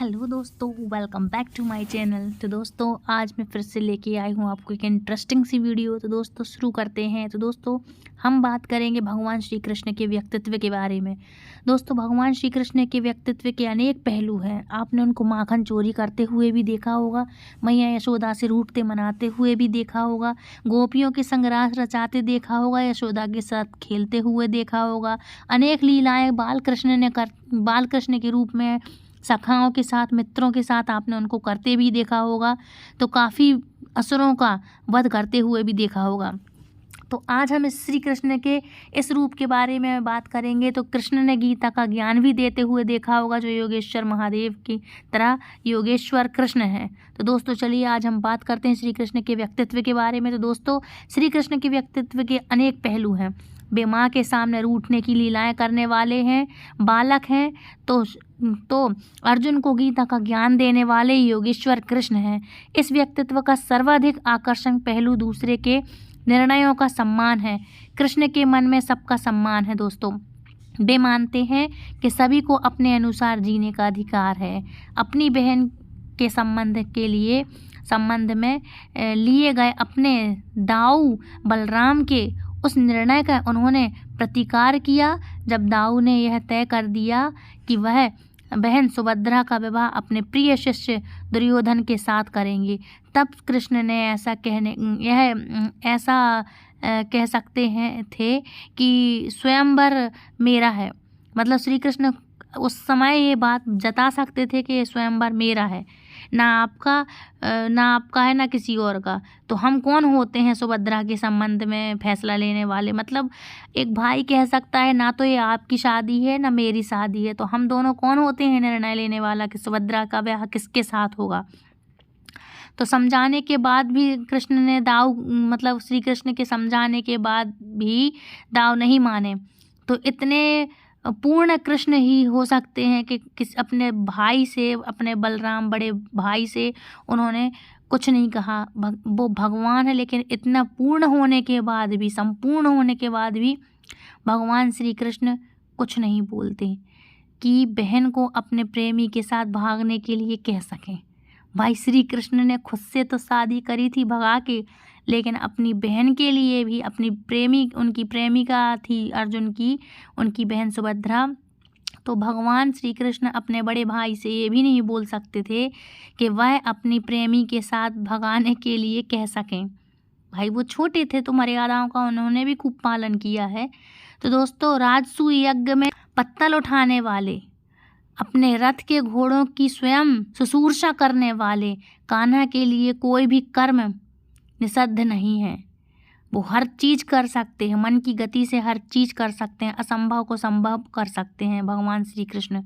Hello दोस्तों, welcome back to my channel. तो दोस्तों आज मैं फिर से लेके आई हूँ आपको एक इंटरेस्टिंग सी वीडियो। तो दोस्तों शुरू करते हैं। तो दोस्तों हम बात करेंगे भगवान श्री कृष्ण के व्यक्तित्व के बारे में। दोस्तों भगवान श्री कृष्ण के व्यक्तित्व के अनेक पहलू हैं। आपने उनको माखन चोरी करते हुए भी देखा होगा, मैया यशोदा से रूठते मनाते हुए भी देखा होगा, गोपियों के संग रास रचाते देखा होगा, यशोदा के साथ खेलते हुए देखा होगा। अनेक लीलाएँ बाल कृष्ण के रूप में सखाओं के साथ, मित्रों के साथ आपने उनको करते भी देखा होगा। तो काफ़ी असुरों का वध करते हुए भी देखा होगा। तो आज हम इस श्री कृष्ण के इस रूप के बारे में बात करेंगे। तो कृष्ण ने गीता का ज्ञान भी देते हुए देखा होगा, जो योगेश्वर महादेव की तरह योगेश्वर कृष्ण हैं। तो दोस्तों चलिए आज हम बात करते हैं श्री कृष्ण के व्यक्तित्व के बारे में। तो दोस्तों श्री कृष्ण के व्यक्तित्व के अनेक पहलू हैं। वे माँ के सामने रूठने की लीलाएं करने वाले हैं, बालक हैं। तो अर्जुन को गीता का ज्ञान देने वाले योगेश्वर कृष्ण हैं। इस व्यक्तित्व का सर्वाधिक आकर्षक पहलू दूसरे के निर्णयों का सम्मान है। कृष्ण के मन में सबका सम्मान है। दोस्तों वे मानते हैं कि सभी को अपने अनुसार जीने का अधिकार है। अपनी बहन के संबंध में लिए गए अपने दाऊ बलराम के उस निर्णय का उन्होंने प्रतिकार किया। जब दाऊ ने यह तय कर दिया कि वह बहन सुभद्रा का विवाह अपने प्रिय शिष्य दुर्योधन के साथ करेंगे, तब कृष्ण ने ऐसा कह सकते हैं थे कि स्वयंवर मेरा है। मतलब श्री कृष्ण उस समय ये बात जता सकते थे कि स्वयंवर मेरा है, ना आपका है ना किसी और का। तो हम कौन होते हैं सुभद्रा के संबंध में फैसला लेने वाले। मतलब एक भाई कह सकता है ना तो ये आपकी शादी है ना मेरी शादी है, तो हम दोनों कौन होते हैं निर्णय लेने वाला कि सुभद्रा का ब्याह किसके साथ होगा। तो समझाने के बाद भी श्री कृष्ण के समझाने के बाद भी दाऊ नहीं माने। तो इतने पूर्ण कृष्ण ही हो सकते हैं कि अपने भाई से, अपने बलराम बड़े भाई से उन्होंने कुछ नहीं कहा। वो भगवान है, लेकिन इतना पूर्ण होने के बाद भी, संपूर्ण होने के बाद भी भगवान श्री कृष्ण कुछ नहीं बोलते कि बहन को अपने प्रेमी के साथ भागने के लिए कह सकें। भाई श्री कृष्ण ने खुद से तो शादी करी थी भगा के, लेकिन अपनी बहन के लिए भी, उनकी प्रेमिका थी अर्जुन की, उनकी बहन सुभद्रा। तो भगवान श्री कृष्ण अपने बड़े भाई से ये भी नहीं बोल सकते थे कि वह अपनी प्रेमी के साथ भगाने के लिए कह सकें। भाई वो छोटे थे तो मर्यादाओं का उन्होंने भी खूब पालन किया है। तो दोस्तों राजसूय यज्ञ में पत्तल उठाने वाले, अपने रथ के घोड़ों की स्वयं शुश्रूषा करने वाले कान्हा के लिए कोई भी कर्म निषिद्ध नहीं है। वो हर चीज़ कर सकते हैं, मन की गति से हर चीज़ कर सकते हैं, असंभव को संभव कर सकते हैं भगवान श्री कृष्ण।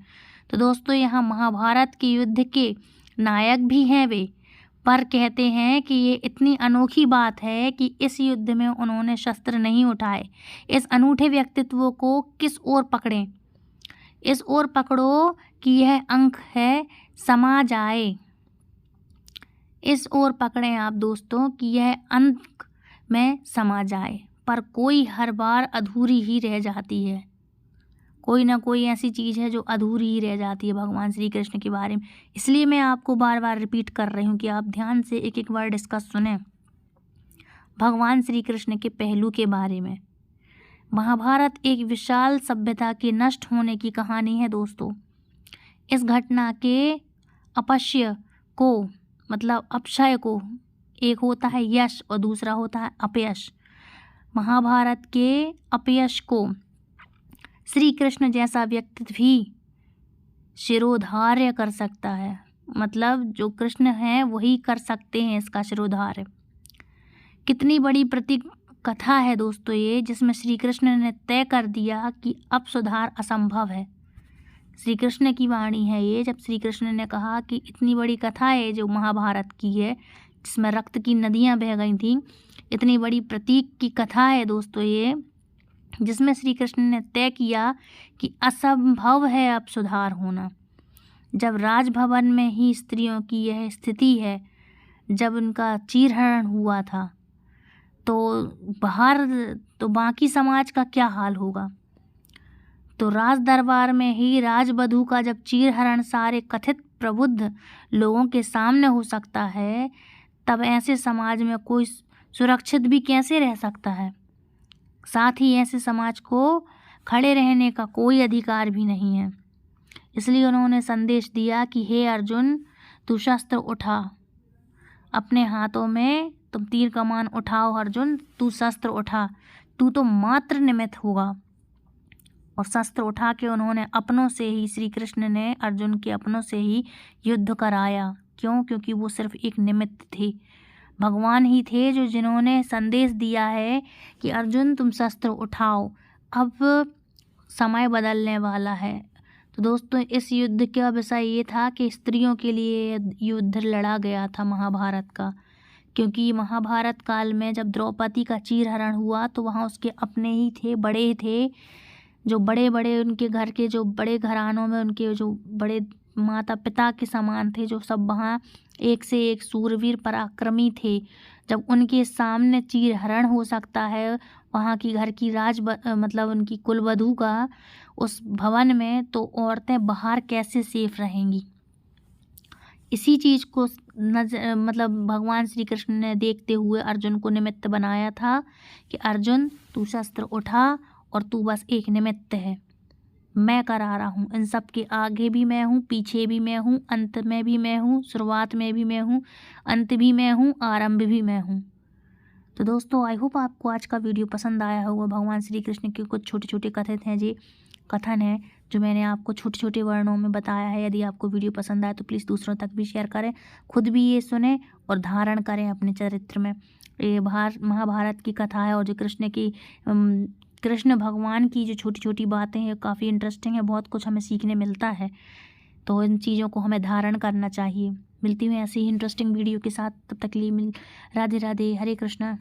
तो दोस्तों यहाँ महाभारत के युद्ध के नायक भी हैं वे, पर कहते हैं कि ये इतनी अनोखी बात है कि इस युद्ध में उन्होंने शस्त्र नहीं उठाए। इस अनूठे व्यक्तित्व को किस ओर पकड़ें, इस ओर पकड़ो कि यह अंक है समा जाए। इस ओर पकड़ें आप दोस्तों कि यह अंक में समा जाए। पर कोई हर बार अधूरी ही रह जाती है, कोई ना कोई ऐसी चीज़ है जो अधूरी ही रह जाती है भगवान श्री कृष्ण के बारे में। इसलिए मैं आपको बार बार रिपीट कर रही हूँ कि आप ध्यान से एक एक वर्ड इसका सुने भगवान श्री कृष्ण के पहलू के बारे में। महाभारत एक विशाल सभ्यता के नष्ट होने की कहानी है दोस्तों। इस घटना के अपक्षय को, एक होता है यश और दूसरा होता है अपयश। महाभारत के अपयश को श्री कृष्ण जैसा व्यक्ति भी शिरोधार्य कर सकता है। मतलब जो कृष्ण है वही कर सकते हैं इसका शिरोधार्य। कितनी बड़ी प्रतीक कथा है दोस्तों ये, जिसमें श्री कृष्ण ने तय कर दिया कि अब सुधार असंभव है। श्री कृष्ण की वाणी है ये, जब श्री कृष्ण ने कहा कि इतनी बड़ी कथा है जो महाभारत की है, जिसमें रक्त की नदियाँ बह गई थी, इतनी बड़ी प्रतीक की कथा है दोस्तों ये, जिसमें श्री कृष्ण ने तय किया कि असंभव है अब सुधार होना। जब राजभवन में ही स्त्रियों की यह स्थिति है, जब उनका चीरहरण हुआ था, तो बाकी समाज का क्या हाल होगा। तो राज दरबार में ही राजवधू का जब चीरहरण सारे कथित प्रबुद्ध लोगों के सामने हो सकता है, तब ऐसे समाज में कोई सुरक्षित भी कैसे रह सकता है। साथ ही ऐसे समाज को खड़े रहने का कोई अधिकार भी नहीं है। इसलिए उन्होंने संदेश दिया कि हे अर्जुन, तू शस्त्र उठा, अपने हाथों में तुम तीर कमान उठाओ। अर्जुन, तू शस्त्र उठा, तू तो मात्र निमित्त होगा। और शस्त्र उठा के उन्होंने अपनों से ही, श्री कृष्ण ने अर्जुन के अपनों से ही युद्ध कराया। क्यों? क्योंकि वो सिर्फ एक निमित्त थे। भगवान ही थे जो जिन्होंने संदेश दिया है कि अर्जुन तुम शस्त्र उठाओ, अब समय बदलने वाला है। तो दोस्तों, इस युद्ध का विषय ये था कि स्त्रियों के लिए युद्ध लड़ा गया था महाभारत का। क्योंकि महाभारत काल में जब द्रौपदी का चीरहरण हुआ तो वहाँ उसके अपने ही थे, बड़े थे, जो बड़े बड़े उनके घर के, जो बड़े घरानों में उनके जो बड़े माता पिता के समान थे, जो सब वहाँ एक से एक सूरवीर पराक्रमी थे। जब उनके सामने चीरहरण हो सकता है वहाँ की घर की मतलब उनकी कुलवधू का उस भवन में, तो औरतें बाहर कैसे सेफ रहेंगी। इसी चीज़ को मतलब भगवान श्री कृष्ण ने देखते हुए अर्जुन को निमित्त बनाया था कि अर्जुन, तू शस्त्र उठा और तू बस एक निमित्त है। मैं करा रहा हूँ, इन सब के आगे भी मैं हूँ, पीछे भी मैं हूँ, अंत में भी मैं हूँ, शुरुआत में भी मैं हूँ, अंत भी मैं हूँ, आरंभ भी मैं हूँ। तो दोस्तों, आई होप आपको आज का वीडियो पसंद आया होगा। भगवान श्री कृष्ण के कुछ छोटे छोटे कथन हैं जो मैंने आपको छोटे छोटे वर्णों में बताया है। यदि आपको वीडियो पसंद आए तो प्लीज़ दूसरों तक भी शेयर करें, खुद भी ये सुने और धारण करें अपने चरित्र में। ये महाभारत की कथा है और जो कृष्ण भगवान की जो छोटी छोटी बातें हैं काफ़ी इंटरेस्टिंग है, बहुत कुछ हमें सीखने मिलता है। तो इन चीज़ों को हमें धारण करना चाहिए। मिलती हूँ ऐसे ही इंटरेस्टिंग वीडियो के साथ, तब तक के लिए राधे राधे, हरे कृष्णा।